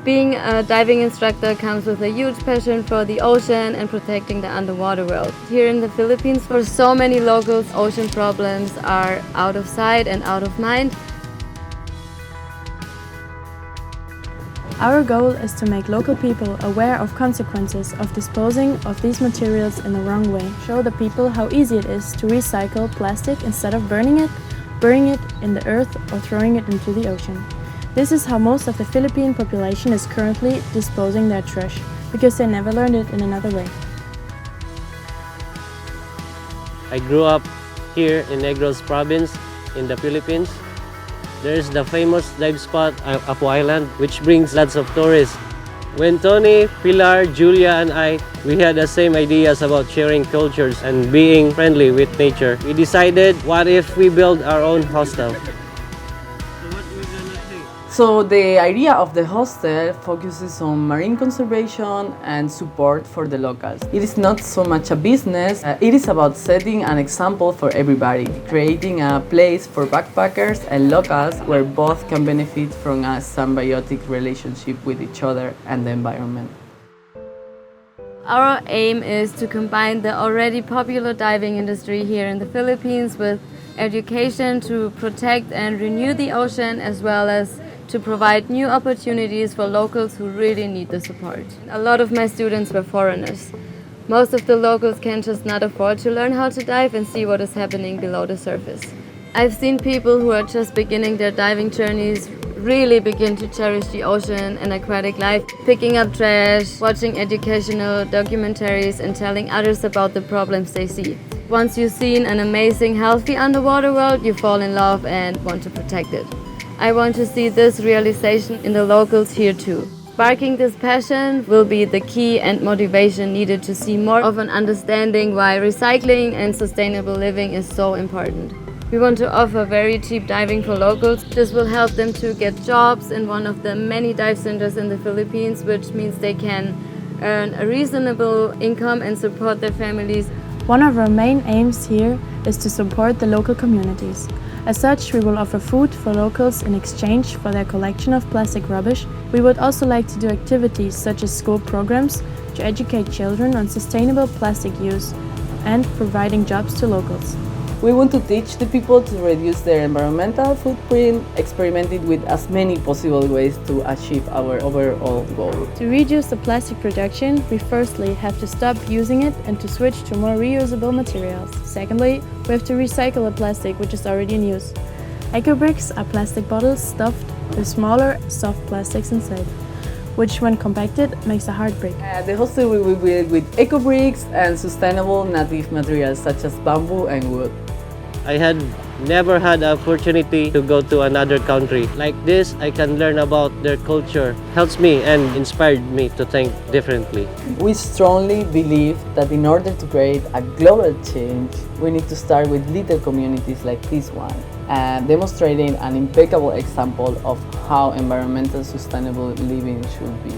Being a diving instructor comes with a huge passion for the ocean and protecting the underwater world. Here in the Philippines, for so many locals, ocean problems are out of sight and out of mind. Our goal is to make local people aware of consequences of disposing of these materials in the wrong way. Show the people how easy it is to recycle plastic instead of burning it, burying it in the earth or throwing it into the ocean. This is how most of the Philippine population is currently disposing their trash, because they never learned it in another way. I grew up here in Negros province in the Philippines. There's the famous dive spot, Apo Island, which brings lots of tourists. When Tony, Pilar, Julia, and I, we had the same ideas about sharing cultures and being friendly with nature. We decided, what if we build our own hostel? So the idea of the hostel focuses on marine conservation and support for the locals. It is not so much a business, it is about setting an example for everybody, creating a place for backpackers and locals where both can benefit from a symbiotic relationship with each other and the environment. Our aim is to combine the already popular diving industry here in the Philippines with education to protect and renew the ocean, as well as to provide new opportunities for locals who really need the support. A lot of my students were foreigners. Most of the locals can just not afford to learn how to dive and see what is happening below the surface. I've seen people who are just beginning their diving journeys really begin to cherish the ocean and aquatic life, picking up trash, watching educational documentaries, and telling others about the problems they see. Once you've seen an amazing, healthy underwater world, you fall in love and want to protect it. I want to see this realization in the locals here too. Sparking this passion will be the key and motivation needed to see more of an understanding why recycling and sustainable living is so important. We want to offer very cheap diving for locals. This will help them to get jobs in one of the many dive centers in the Philippines, which means they can earn a reasonable income and support their families. One of our main aims here is to support the local communities. As such, we will offer food for locals in exchange for their collection of plastic rubbish. We would also like to do activities such as school programs to educate children on sustainable plastic use and providing jobs to locals. We want to teach the people to reduce their environmental footprint, experimenting with as many possible ways to achieve our overall goal. To reduce the plastic production, we firstly have to stop using it and to switch to more reusable materials. Secondly, we have to recycle the plastic which is already in use. Eco-bricks are plastic bottles stuffed with smaller, soft plastics inside, which when compacted makes a hard brick. The hostel will be built with eco-bricks and sustainable native materials such as bamboo and wood. I had never had the opportunity to go to another country. Like this, I can learn about their culture. Helps me and inspired me to think differently. We strongly believe that in order to create a global change, we need to start with little communities like this one, demonstrating an impeccable example of how environmental sustainable living should be.